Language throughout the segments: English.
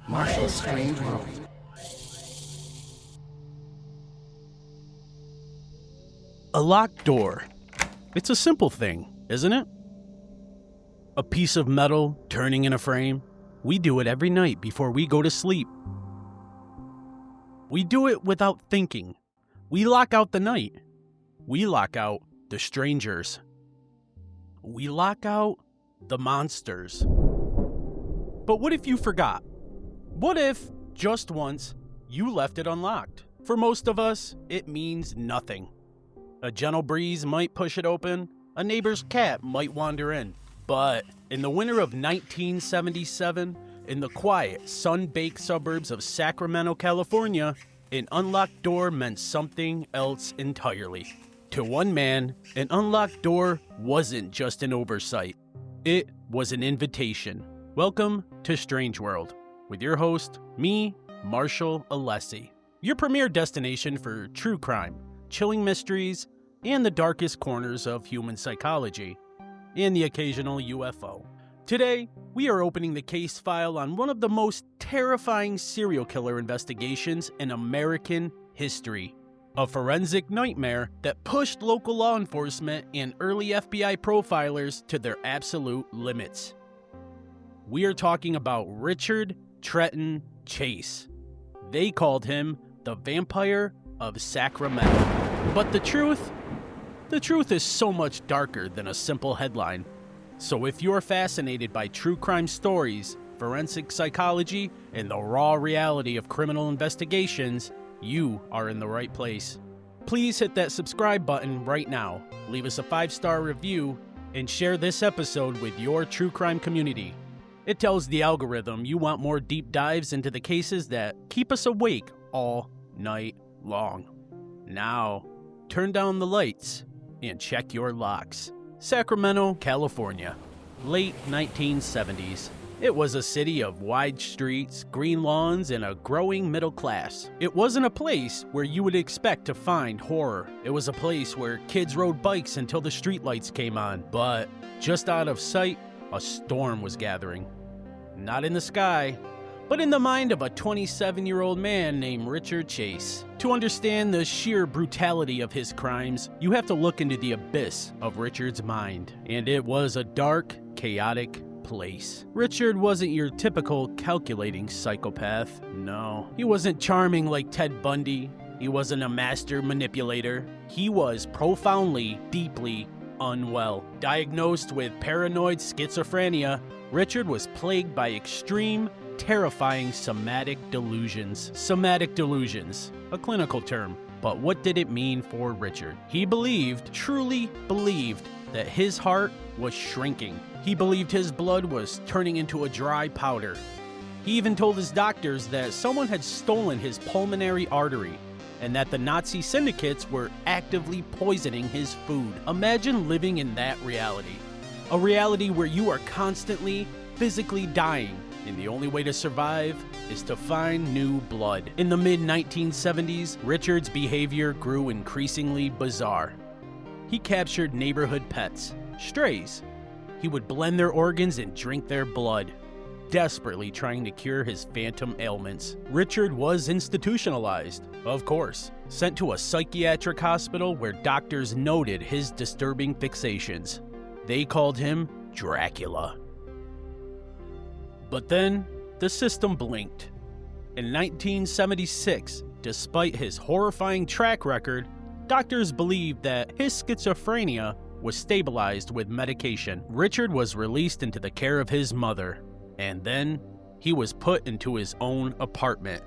Marshall's Strange World. A locked door. It's a simple thing, isn't it? A piece of metal turning in a frame. We do it every night before we go to sleep. We do it without thinking. We lock out the night. We lock out the strangers. We lock out the monsters. But what if you forgot? What if, just once, you left it unlocked? For most of us, it means nothing. A gentle breeze might push it open. A neighbor's cat might wander in. But in the winter of 1977, in the quiet, sun-baked suburbs of Sacramento, California, an unlocked door meant something else entirely. To one man, an unlocked door wasn't just an oversight. It was an invitation. Welcome to Strange World, with your host, me, Marshall Alessi, your premier destination for true crime, chilling mysteries, and the darkest corners of human psychology, and the occasional UFO. Today, we are opening the case file on one of the most terrifying serial killer investigations in American history. A forensic nightmare that pushed local law enforcement and early FBI profilers to their absolute limits. We are talking about Richard Trenton Chase. They called him the Vampire of Sacramento. But the truth is so much darker than a simple headline. So if you're fascinated by true crime stories, forensic psychology, and the raw reality of criminal investigations, you are in the right place. Please hit that subscribe button right now, leave us a 5-star review, and share this episode with your true crime community. It tells the algorithm you want more deep dives into the cases that keep us awake all night long. Now, turn down the lights and check your locks. Sacramento, California, late 1970s. It was a city of wide streets, green lawns, and a growing middle class. It wasn't a place where you would expect to find horror. It was a place where kids rode bikes until the streetlights came on. But just out of sight, a storm was gathering. Not in the sky, but in the mind of a 27-year-old man named Richard Chase. To understand the sheer brutality of his crimes, you have to look into the abyss of Richard's mind. And it was a dark, chaotic place. Richard wasn't your typical calculating psychopath. No, he wasn't charming like Ted Bundy. He wasn't a master manipulator. He was profoundly, deeply unwell. Diagnosed with paranoid schizophrenia, Richard was plagued by extreme, terrifying somatic delusions. Somatic delusions, a clinical term. But what did it mean for Richard? He truly believed, that his heart was shrinking. He believed his blood was turning into a dry powder. He even told his doctors that someone had stolen his pulmonary artery and that the Nazi syndicates were actively poisoning his food. Imagine living in that reality. A reality where you are constantly, physically dying, and the only way to survive is to find new blood. In the mid-1970s, Richard's behavior grew increasingly bizarre. He captured neighborhood pets, strays. He would blend their organs and drink their blood, desperately trying to cure his phantom ailments. Richard was institutionalized, of course, sent to a psychiatric hospital where doctors noted his disturbing fixations. They called him Dracula. But then, the system blinked. In 1976, despite his horrifying track record, doctors believed that his schizophrenia was stabilized with medication. Richard was released into the care of his mother, and then he was put into his own apartment,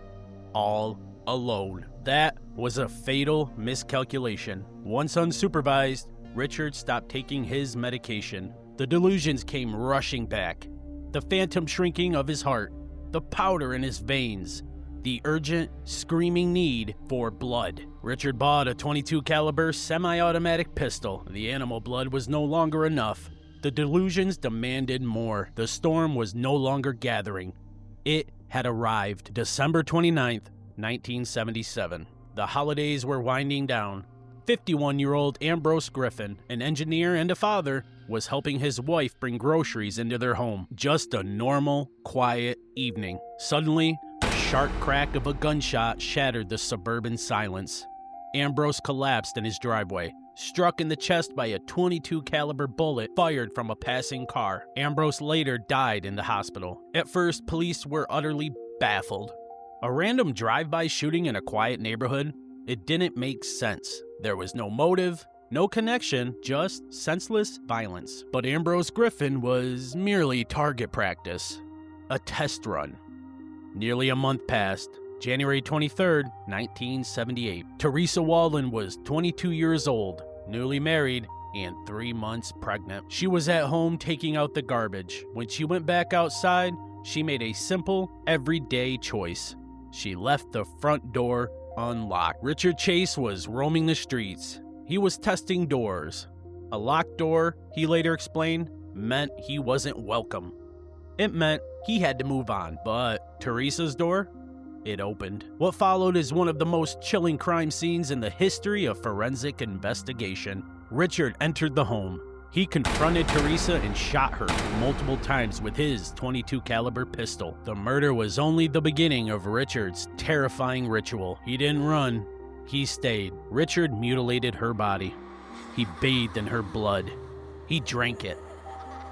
all alone. That was a fatal miscalculation. Once unsupervised, Richard stopped taking his medication. The delusions came rushing back. The phantom shrinking of his heart, the powder in his veins, the urgent, screaming need for blood. Richard bought a .22 caliber semi-automatic pistol. The animal blood was no longer enough. The delusions demanded more. The storm was no longer gathering. It had arrived. December 29th, 1977. The holidays were winding down. 51-year-old Ambrose Griffin, an engineer and a father, was helping his wife bring groceries into their home. Just a normal, quiet evening. Suddenly, the sharp crack of a gunshot shattered the suburban silence. Ambrose collapsed in his driveway, struck in the chest by a .22 caliber bullet fired from a passing car. Ambrose later died in the hospital. At first, police were utterly baffled. A random drive-by shooting in a quiet neighborhood? It didn't make sense. There was no motive, no connection, just senseless violence. But Ambrose Griffin was merely target practice, a test run. Nearly a month passed. January 23, 1978. Teresa Wallen was 22 years old, newly married, and 3 months pregnant. She was at home taking out the garbage. When she went back outside, she made a simple, everyday choice. She left the front door unlocked. Richard Chase was roaming the streets. He was testing doors. A locked door, he later explained, meant he wasn't welcome. It meant he had to move on. But Teresa's door? It opened. What followed is one of the most chilling crime scenes in the history of forensic investigation. Richard entered the home. He confronted Teresa and shot her multiple times with his .22 caliber pistol. The murder was only the beginning of Richard's terrifying ritual. He didn't run, he stayed. Richard mutilated her body. He bathed in her blood. He drank it.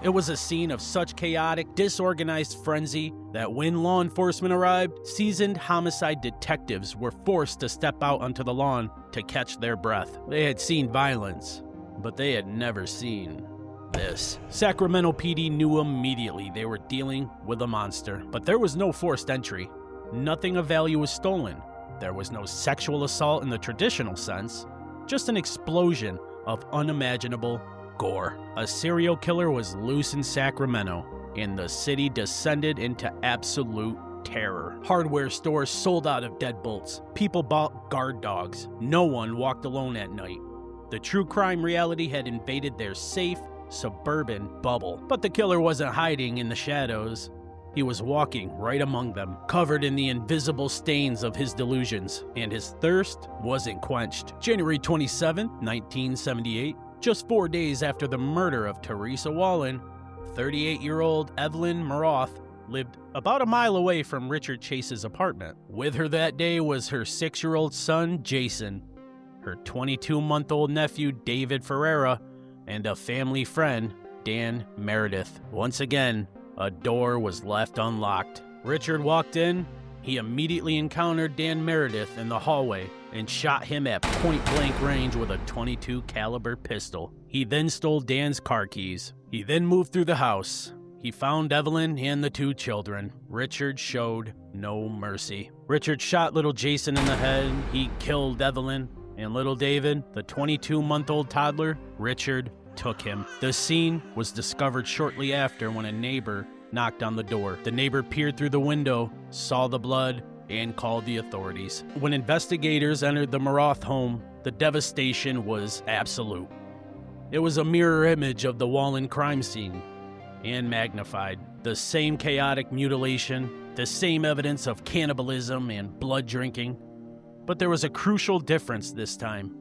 It was a scene of such chaotic, disorganized frenzy that when law enforcement arrived, seasoned homicide detectives were forced to step out onto the lawn to catch their breath. They had seen violence, but they had never seen this. Sacramento PD knew immediately they were dealing with a monster, but there was no forced entry. Nothing of value was stolen. There was no sexual assault in the traditional sense, just an explosion of unimaginable gore. A serial killer was loose in Sacramento, and the city descended into absolute terror. Hardware stores sold out of deadbolts. People bought guard dogs. No one walked alone at night. The true crime reality had invaded their safe, suburban bubble. But the killer wasn't hiding in the shadows. He was walking right among them, covered in the invisible stains of his delusions, and his thirst wasn't quenched. January 27, 1978, just 4 days after the murder of Teresa Wallen, 38-year-old Evelyn Maroth lived about a mile away from Richard Chase's apartment. With her that day was her 6-year-old son, Jason, her 22-month-old nephew, David Ferreira, and a family friend, Dan Meredith. Once again, a door was left unlocked. Richard walked in. He immediately encountered Dan Meredith in the hallway and shot him at point-blank range with a .22 caliber pistol. He then stole Dan's car keys. He then moved through the house. He found Evelyn and the 2 children. Richard showed no mercy. Richard shot little Jason in the head. He killed Evelyn. And little David, the 22-month-old toddler, Richard took him. The scene was discovered shortly after when a neighbor knocked on the door. The neighbor peered through the window, saw the blood, and called the authorities. When investigators entered the Maroth home, the devastation was absolute. It was a mirror image of the Wallen crime scene, and magnified. The same chaotic mutilation, the same evidence of cannibalism and blood drinking. But there was a crucial difference this time.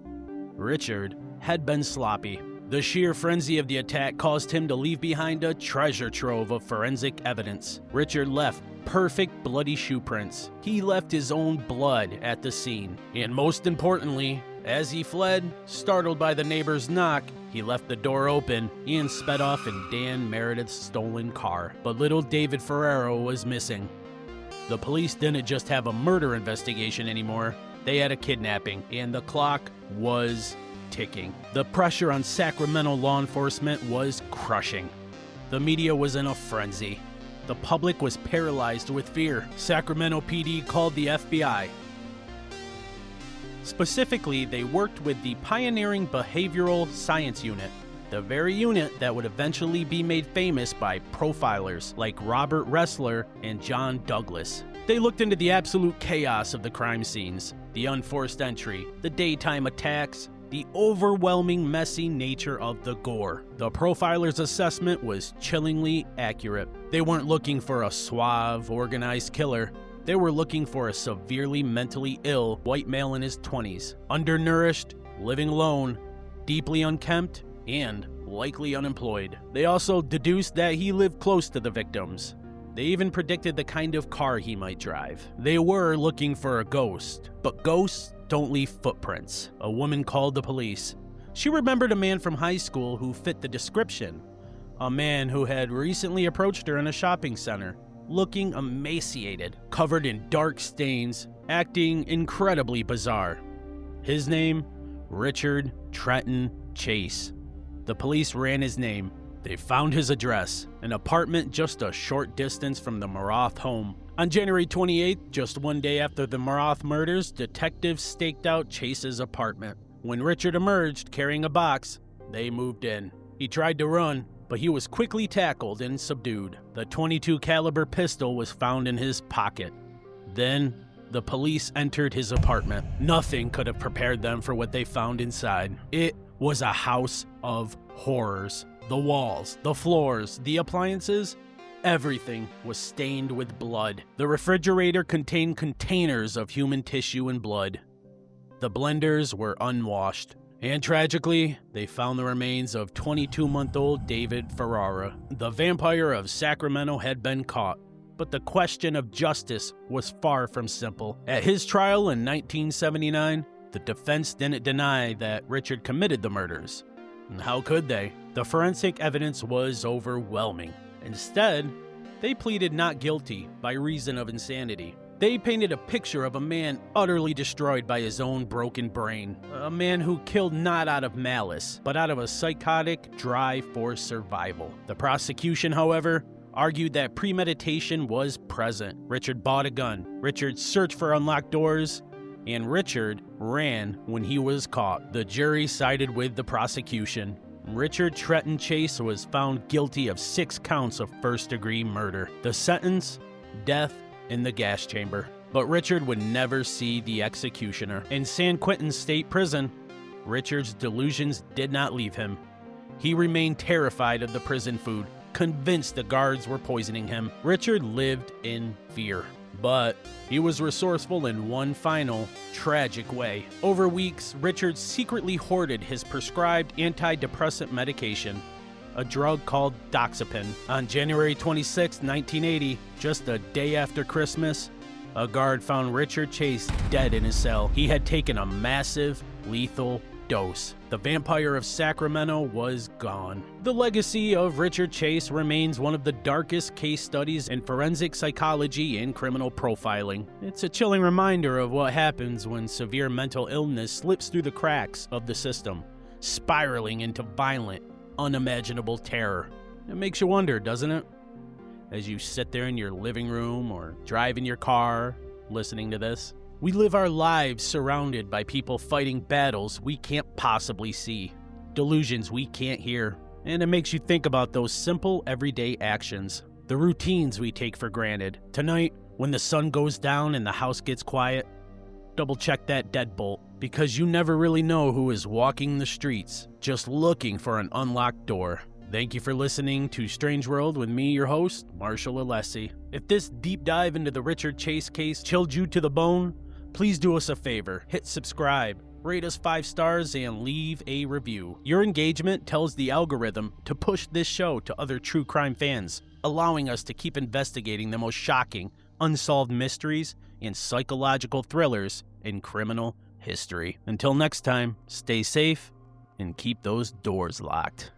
Richard had been sloppy. The sheer frenzy of the attack caused him to leave behind a treasure trove of forensic evidence. Richard left perfect bloody shoe prints. He left his own blood at the scene. And most importantly, as he fled, startled by the neighbor's knock, he left the door open and sped off in Dan Meredith's stolen car. But little David Ferrero was missing. The police didn't just have a murder investigation anymore. They had a kidnapping, and the clock was ticking. The pressure on Sacramento law enforcement was crushing. The media was in a frenzy. The public was paralyzed with fear. Sacramento PD called the FBI. Specifically, they worked with the pioneering Behavioral Science Unit, the very unit that would eventually be made famous by profilers like Robert Ressler and John Douglas. They looked into the absolute chaos of the crime scenes, the unforced entry, the daytime attacks, the overwhelming messy nature of the gore. The profilers' assessment was chillingly accurate. They weren't looking for a suave, organized killer. They were looking for a severely mentally ill white male in his 20s, undernourished, living alone, deeply unkempt, and likely unemployed. They also deduced that he lived close to the victims. They even predicted the kind of car he might drive. They were looking for a ghost, but ghosts don't leave footprints. A woman called the police. She remembered a man from high school who fit the description. A man who had recently approached her in a shopping center, looking emaciated, covered in dark stains, acting incredibly bizarre. His name? Richard Trenton Chase. The police ran his name. They found his address, an apartment just a short distance from the Maroth home. On January 28th, just one day after the Maroth murders, detectives staked out Chase's apartment. When Richard emerged carrying a box, they moved in. He tried to run, but he was quickly tackled and subdued. The .22 caliber pistol was found in his pocket. Then, the police entered his apartment. Nothing could have prepared them for what they found inside. It was a house of horrors. The walls, the floors, the appliances, everything was stained with blood. The refrigerator contained containers of human tissue and blood. The blenders were unwashed. And tragically, they found the remains of 22-month-old David Ferrara. The Vampire of Sacramento had been caught, but the question of justice was far from simple. At his trial in 1979, the defense didn't deny that Richard committed the murders. And how could they? The forensic evidence was overwhelming. Instead, they pleaded not guilty by reason of insanity. They painted a picture of a man utterly destroyed by his own broken brain. A man who killed not out of malice, but out of a psychotic drive for survival. The prosecution, however, argued that premeditation was present. Richard bought a gun. Richard searched for unlocked doors. And Richard ran when he was caught. The jury sided with the prosecution. Richard Trenton Chase was found guilty of 6 counts of first-degree murder. The sentence? Death in the gas chamber. But Richard would never see the executioner. In San Quentin State Prison, Richard's delusions did not leave him. He remained terrified of the prison food, convinced the guards were poisoning him. Richard lived in fear. But he was resourceful in one final, tragic way. Over weeks, Richard secretly hoarded his prescribed antidepressant medication, a drug called doxepin. On January 26, 1980, just a day after Christmas, a guard found Richard Chase dead in his cell. He had taken a massive, lethal dose. The Vampire of Sacramento was gone. The legacy of Richard Chase remains one of the darkest case studies in forensic psychology and criminal profiling. It's a chilling reminder of what happens when severe mental illness slips through the cracks of the system, spiraling into violent, unimaginable terror. It makes you wonder, doesn't it? As you sit there in your living room or drive in your car, listening to this. We live our lives surrounded by people fighting battles we can't possibly see, delusions we can't hear, and it makes you think about those simple everyday actions, the routines we take for granted. Tonight, when the sun goes down and the house gets quiet, double check that deadbolt, because you never really know who is walking the streets, just looking for an unlocked door. Thank you for listening to Strange World with me, your host, Marshall Alessi. If this deep dive into the Richard Chase case chilled you to the bone, please do us a favor, hit subscribe, rate us 5 stars, and leave a review. Your engagement tells the algorithm to push this show to other true crime fans, allowing us to keep investigating the most shocking, unsolved mysteries and psychological thrillers in criminal history. Until next time, stay safe and keep those doors locked.